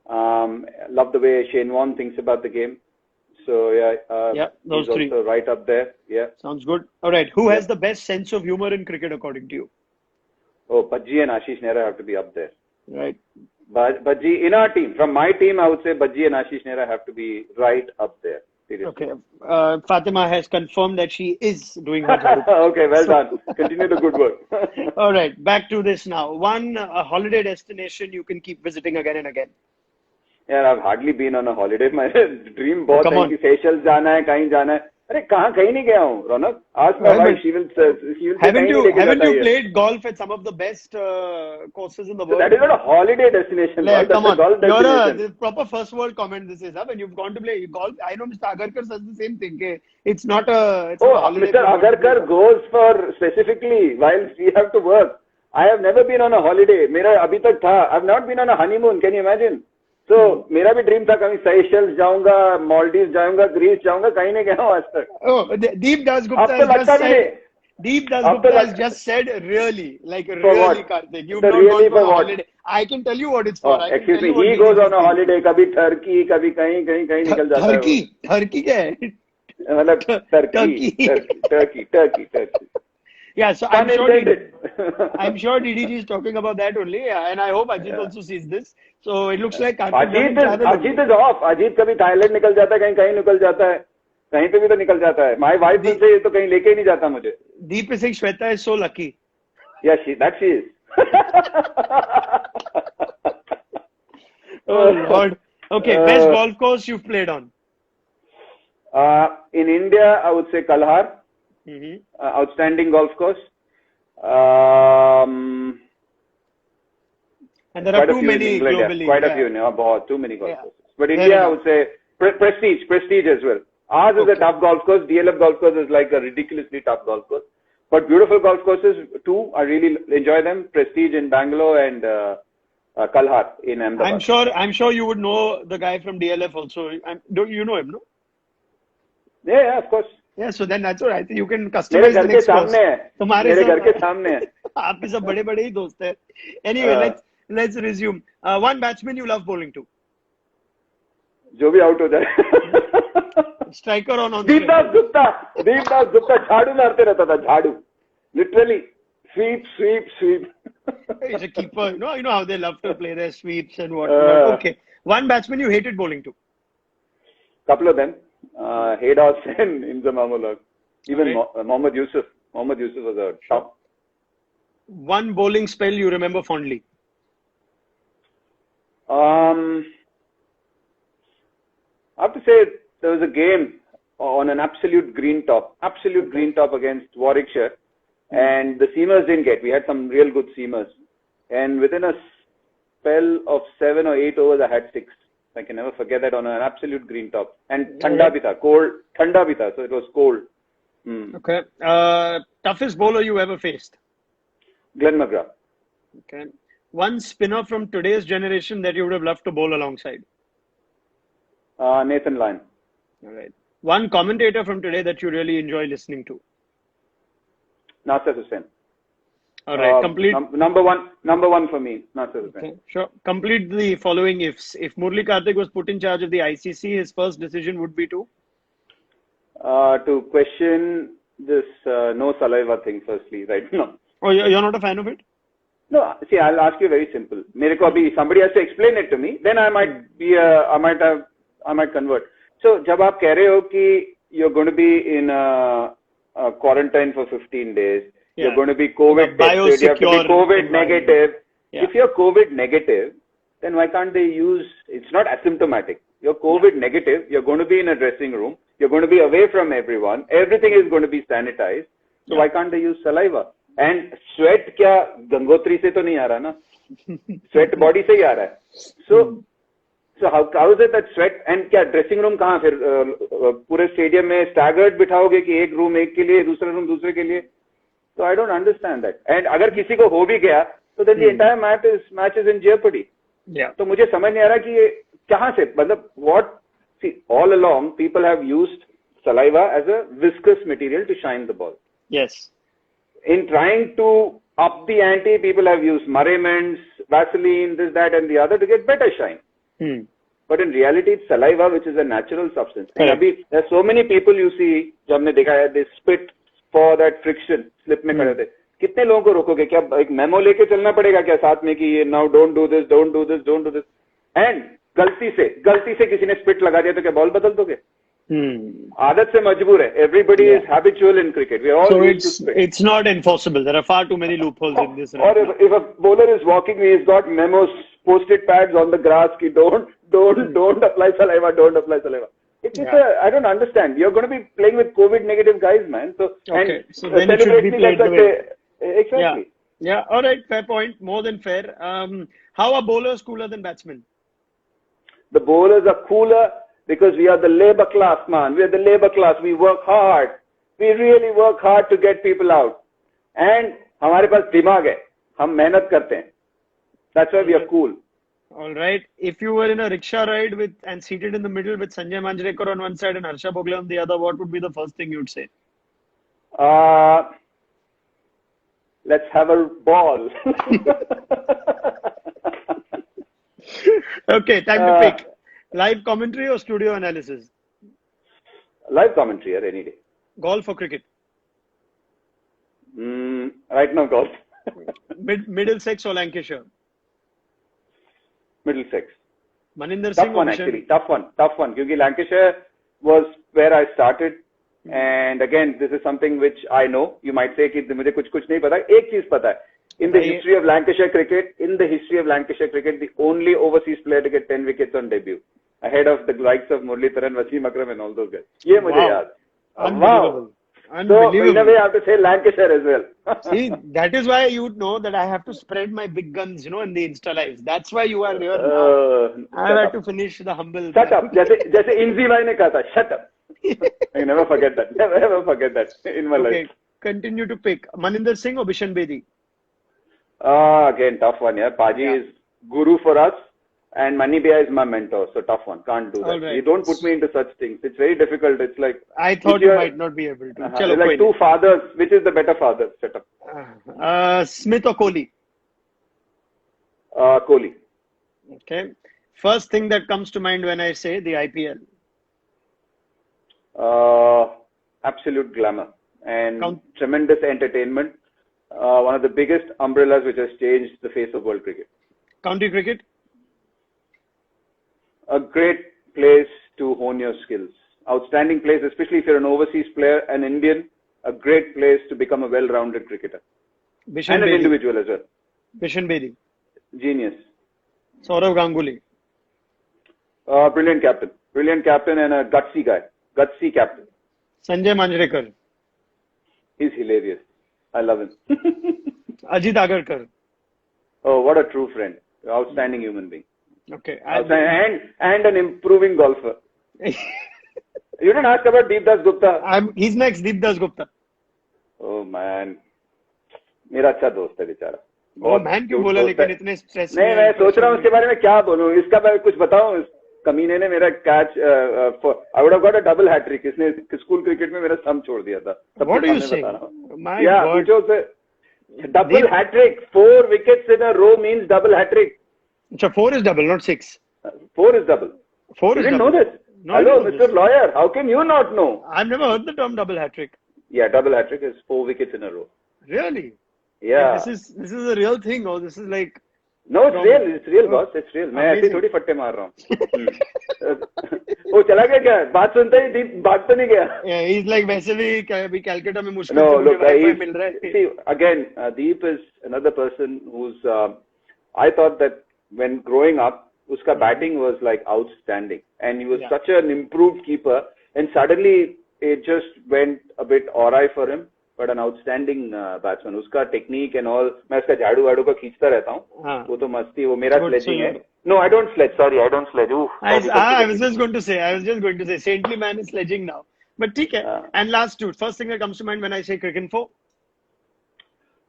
Love the way Shane Warne thinks about the game. So those he's three. Also right up there. Yeah. Sounds good. All right. Who has the best sense of humor in cricket according to you? Oh, Bajji and Ashish Nehra have to be up there. Right. Bajji, in our team, from my team, I would say Bajji and Ashish Nehra have to be right up there. Seriously. Okay. Fatima has confirmed that she is doing her job. Okay, well done. Continue the good work. All right. Back to this now. One holiday destination you can keep visiting again and again. Yeah, I've hardly been on a holiday. My dream बहुत है कि Seychelles जाना है, कहीं जाना है. अरे कहीं नहीं गया हूँ, रौनक. Ask my wife, she will say haven't you played golf at some of the best courses in the world? So that is not a holiday destination. Come on, golf destination. You're a proper first world comment. This is when you've gone to play golf. I know Mr. Agarkar says the same thing. It's not a. It's not a holiday. Mr. Agarkar goes for specifically while we have to work. I have never been on a holiday. मेरा अभी तक था. I've not been on a honeymoon. Can you imagine? So मेरा भी dream था कहीं Seychelles जाऊंगा, Maldives जाऊंगा, Greece जाऊंगा, कहीं नहीं गया हूँ आज तक. Oh, Deep Das Gupta has just said really, like really, Karthik. You've not really gone for a holiday. I can tell you what it's for. Excuse me, he goes on a holiday, कभी Turkey, कभी कहीं निकल जाता है. Turkey क्या है? मतलब Turkey. Yeah, so I'm sure DDG is talking about that only, and I hope Ajit also sees this. So it looks like Ajit is off. Ajit कभी Thailand निकल जाता है, कहीं निकल जाता है, कहीं पे भी तो निकल जाता है. My wife will say ये तो कहीं लेके ही नहीं जाता मुझे. Deep is saying Shweta is so lucky. Yeah, she is. Oh Lord. Okay, best golf course you've played on? In India, I would say Kalhar. Outstanding golf course. And there are too many globally. Quite a few, too many golf courses. But India, I would say Prestige as well. Ours is a tough golf course. DLF golf course is like a ridiculously tough golf course. But beautiful golf courses too. I really enjoy them. Prestige in Bangalore and Kalhar in Ahmedabad. I'm sure you would know the guy from DLF also. Don't you know him, no? Yeah, of course. Yeah, so then that's all right. You can मेरे customize the घर के next course. सामने है. तुम्हारे मेरे सब घर के सामने है. आपके सब बड़े-बड़े ही दोस्त हैं. Anyway, let's resume. One batsman you love bowling to. जो भी आउट हो जाए. Striker or non-striker? Deepdas Gupta झाड़ू मारते रहता था. झाड़ू. Literally sweep. He's a keeper. You know how they love to play their sweeps and whatnot. Okay. One batsman you hated bowling to. Couple of them. Haydos and Inzam Amullah. Even Okay. Mohammad Yusuf. Mohammad Yusuf was a top. One bowling spell you remember fondly. I have to say there was a game on an absolute green top against Warwickshire, and the seamers didn't get. We had some real good seamers, and within a spell of 7 or 8 overs, I had 6. I can never forget that on an absolute green top. And thanda bhi tha, cold, thanda bhi tha, so it was cold. Okay. Toughest bowler you ever faced. Glenn McGrath. Okay. One spinner from today's generation that you would have loved to bowl alongside. Nathan Lyon. All right. One commentator from today that you really enjoy listening to. Nasser Hussain. All right. Complete. Number one for me, Nasser Hussain. Okay, sure. Complete the following ifs. If Murali Kartik was put in charge of the ICC, his first decision would be to question this no saliva thing firstly, right now. Oh, you're not a fan of it? No, see, I'll ask you very simple. मेरे को अभी somebody has to explain it to me, then I might convert. So जब आप कह रहे हो कि you're going to be in a quarantine for 15 days, you're going to be COVID tested, you have to be COVID negative. Yeah. If you're COVID negative, then why can't they use? It's not asymptomatic. You're COVID negative. You're going to be in a dressing room. You're going to be away from everyone. Everything is going to be sanitized. So why can't they use saliva? And sweat क्या गंगोत्री से तो नहीं आ रहा ना? Sweat body से ही आ रहा है. So how is it that sweat and क्या dressing room कहाँ फिर पूरे stadium में staggered बिठाओगे कि एक room एक के लिए दूसरा room दूसरे के लिए? So I don't understand that. And अगर किसी को हो भी गया, so then the entire match is in jeopardy. Yeah. तो मुझे समझ नहीं आ रहा कि ये कहाँ से मतलब what? See, all along people have used saliva as a viscous material to shine the ball. Yes. In trying to up the ante, people have used Murray-Ments, Vaseline, this, that, and the other to get better shine. But in reality, it's saliva, which is a natural substance. And abhi, there are so many people you see, जब हमने देखा है, they spit for that friction, slip में खड़े थे. कितने लोगों को रोकोगे? क्या एक मेमो लेके चलना पड़ेगा क्या साथ में कि ये now don't do this, don't do this, don't do this. And गलती से किसी ने spit लगा दिया तो क्या बॉल बदल दोगे? आदत से मजबूर है. Everybody is habitual in cricket. We are all so used to spit. it's not enforceable. There are far too many loopholes in this. Or if a bowler is walking, he's got memos, post-it pads on the grass ki don't apply saliva, don't apply saliva. I don't understand. You're going to be playing with COVID negative guys, man. So okay, so then it should be played the way. Exactly. Yeah. All right. Fair point. More than fair. How are bowlers cooler than batsmen? The bowlers are cooler because we are the labor class, man. We are the labor class. We work hard. We really work hard to get people out. And हमारे पास दिमाग है. हम मेहनत करते हैं. That's why we are cool. All right. If you were in a rickshaw ride and seated in the middle with Sanjay Manjrekar on one side and Harsha Bhogle on the other, what would be the first thing you'd say? Let's have a ball. Okay, time to pick. Live commentary or studio analysis? Live commentary any day. Golf or cricket? Right now, golf. Middlesex or Lancashire? Middlesex. Maninder Tough Singh one actually. Tough one. Because Lancashire was where I started. And again, this is something which I know. You might say कि मुझे कुछ नहीं पता. एक चीज पता है. In the history of Lancashire cricket, the only overseas player to get 10 wickets on debut, ahead of the likes of Muralitharan, Wasim Akram, and all those guys. ये मुझे याद. Unbelievable. So in a way, I have to say Lancashire as well. See, that is why you would know that I have to spread my big guns, in the Insta lives. That's why you are here now. I have to finish the humble. Shut up. जैसे Inzi भाई ने कहा था, shut up. I never forget that. Never forget that in my life. continue to pick? Maninder Singh or Bishan Bedi? Again, tough one. Yeah, Paji is guru for us, and Mani Bhaiya is my mentor. So tough one. Can't do that. All right. You don't put me into such things. It's very difficult. It's like I thought you might not be able to. it's like two fathers. Which is the better father? Setup. Smith or Kohli? Kohli. Okay. First thing that comes to mind when I say the IPL. Absolute glamour and tremendous entertainment. One of the biggest umbrellas which has changed the face of world cricket. County cricket? A great place to hone your skills. Outstanding place, especially if you're an overseas player, an Indian. A great place to become a well-rounded cricketer. Bishan and an Bedi. individual as well. Bishan Bedi. Genius. Saurav Ganguly. Brilliant captain. Brilliant captain and a gutsy guy. Gutsy captain. Sanjay Manjrekar. He's hilarious. I love him. Ajit Agarkar. Oh, what a true friend. Outstanding human being. Okay. And an improving golfer. You didn't ask about Deep Das Gupta. He's next, Deep Das Gupta. Oh man. मेरा अच्छा दोस्त है बेचारा. Oh man, क्यों बोला लेकिन इतने stress नहीं मैं सोच रहा हूँ उसके बारे में क्या बोलूँ इसका मैं कुछ बताऊँ इस कमीने ने मेरा catch I would have got a double hat trick इसने स्कूल क्रिकेट में मेरा सम छोड़ दिया था. What do you say? My God. पूछो उसे double hat trick 4 wickets in a row means double hat trick. So 4 is double, not 6. 4 is double. 4 is double. You didn't double. know this? No, Hello, Mr. Lawyer. How can you not know? I've never heard the term double hat trick. Yeah, double hat trick is 4 wickets in a row. Really? Yeah. Like this is a real thing, or this is like. No, it's real. It's real, boss. It's real. मैं ऐसे थोड़ी फट्टे मार रहा हूँ. वो चला गया क्या? बात सुनते ही बात तो नहीं गया. Yeah, he's like वैसे भी कैलकाटा में मुश्किल से मुझे वाईफाई मिल रहा है. See, again, Deep is another person who's. I thought that when growing up, उसका batting was like outstanding, and he was such an improved keeper, and suddenly it just went a bit awry for him. But an outstanding batsman. उसका technique and all. मैं उसका झाड़ू वाड़ू का खींचता रहता हूँ. वो तो मस्ती. वो मेरा sledging है. No, I don't sledge. Sorry, I don't sledge. I was just going to say. Saintly man is sledging now. But ठीक है. And last two. First thing that comes to mind when I say Cricinfo.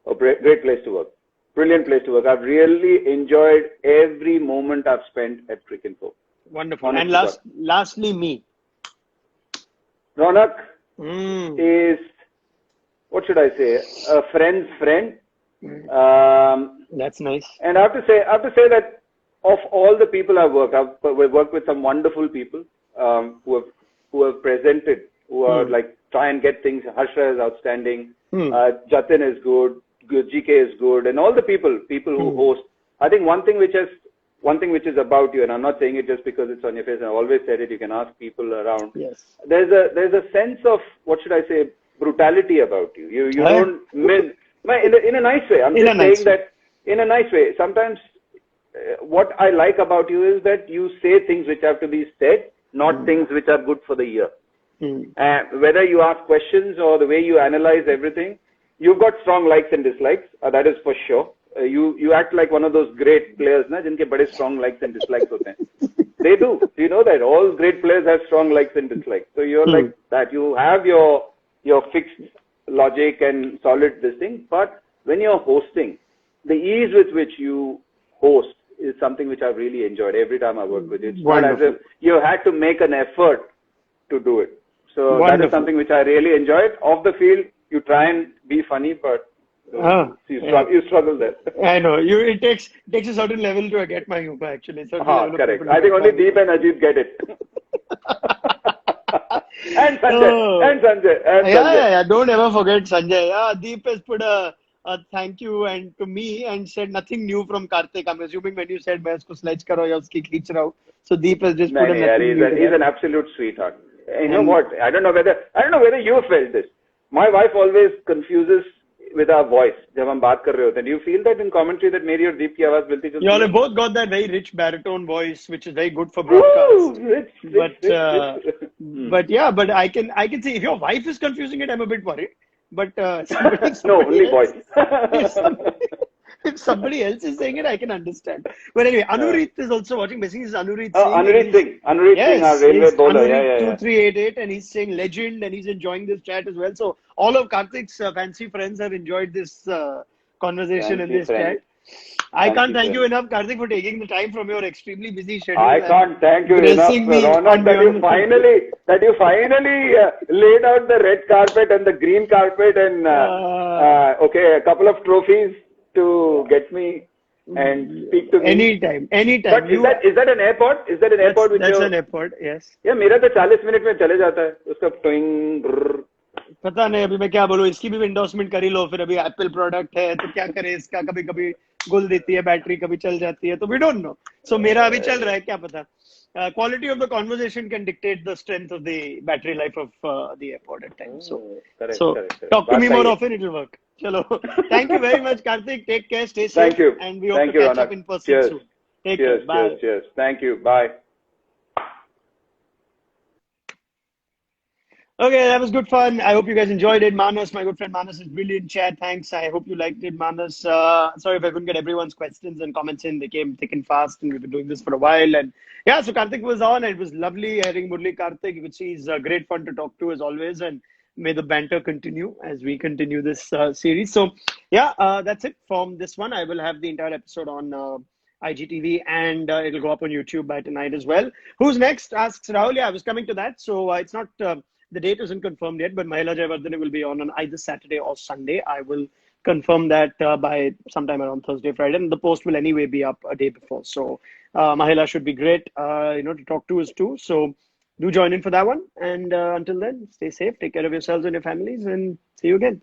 Oh, great place to work. Brilliant place to work. I've really enjoyed every moment I've spent at Cricinfo. Wonderful. And lastly, me. Ronak is, what should I say, a friend's friend. That's nice. And I have to say that of all the people I've worked with some wonderful people who have presented, who are like try and get things. Harsha is outstanding. Jatin is good. GK is good, and all the people who host. I think one thing which is about you, and I'm not saying it just because it's on your face. And I've always said it. You can ask people around. Yes. There's a sense of, what should I say, brutality about you. You don't miss in a nice way. I'm just saying that in a nice way. Sometimes what I like about you is that you say things which have to be said, not things which are good for the ear. Whether you ask questions or the way you analyze everything. You've got strong likes and dislikes. That is for sure. You act like one of those great players, na, जिनके बड़े strong likes and dislikes होते हैं. They do. You know that all great players have strong likes and dislikes. So you're like that. You have your fixed logic and solid this thing. But when you're hosting, the ease with which you host is something which I've really enjoyed every time I work with you. It's not as if you had to make an effort to do it. So that is something which I really enjoyed. Off the field, you try and be funny, but you struggle there. I know. It takes a certain level to get my humor, actually. Correct. I think only Deep and Ajit get it. And Sanjay. Yeah. Don't ever forget Sanjay. Yeah, Deep has put a thank you and to me and said nothing new from Karthik. I'm assuming when you said मैं उसको sledge करो या उसकी खींच रहा हूँ. So Deep has just put a nothing new. He's an absolute sweetheart. You know what? I don't know whether you felt this. My wife always confuses with our voice जब हम बात कर रहे होते हैं. Do you feel that in commentary that मेरी और दीप की आवाज मिलती जुलती? You all have both got that very rich baritone voice, which is very good for broadcast. But yeah, but I can see if your wife is confusing it, I'm a bit worried. But no, only voice. If somebody else is saying it, I can understand. But anyway, Anurit is also watching. Basically, this is Anurit Oh, Singh. Anurit Singh, our railway Yes, bowler. Anurit Yeah. 2388, and he's saying legend, and he's enjoying this chat as well. So all of Karthik's fancy friends have enjoyed this conversation in Fancy this friends. chat. I can't Fancy thank you friends. enough, Karthik, for taking the time from your extremely busy schedule. I and can't thank you enough, gracing me Ronak, on that you Beyond the finally laid out the red carpet and the green carpet and okay, a couple of trophies to get me and speak to me. Anytime. But is that an airport? Is that an airport with That's your... an airport, yes. Yeah, मेरा तो 40 minute में चले जाता है उसका towing ब्रर। पता नहीं अभी मैं क्या बोलूं, इसकी भी एंडोर्समेंट कर ही लो, फिर अभी एप्पल प्रोडक्ट है तो क्या करे इसका, कभी कभी गुल देती है बैटरी, कभी चल जाती है, तो वी डोंट नो. सो मेरा अभी चल रहा है, क्या पता. Quality of the conversation can dictate the strength of the battery life of the airport at times. Correct. Talk to me more often, it will work. Chalo. Thank you very much, Karthik. Take care, stay safe. Thank you. And we hope to catch up in person soon. Take care. Bye. Cheers. Thank you. Bye. Okay, that was good fun. I hope you guys enjoyed it. Manas, my good friend Manas, is brilliant chat. Thanks. I hope you liked it, Manas. Sorry if I couldn't get everyone's questions and comments in. They came thick and fast, and we've been doing this for a while. And yeah, so Karthik was on. It was lovely hearing Murli Karthik. You could see he's great fun to talk to as always. And may the banter continue as we continue this series. So yeah, that's it from this one. I will have the entire episode on IGTV, and it'll go up on YouTube by tonight as well. Who's next? Asks Rahul. Yeah, I was coming to that. So it's not... the date isn't confirmed yet, but Mahela Jayawardene will be on either Saturday or Sunday. I will confirm that by sometime around Thursday, Friday, and the post will anyway be up a day before. So Mahela should be great, to talk to us too. So do join in for that one. And until then, stay safe, take care of yourselves and your families, and see you again.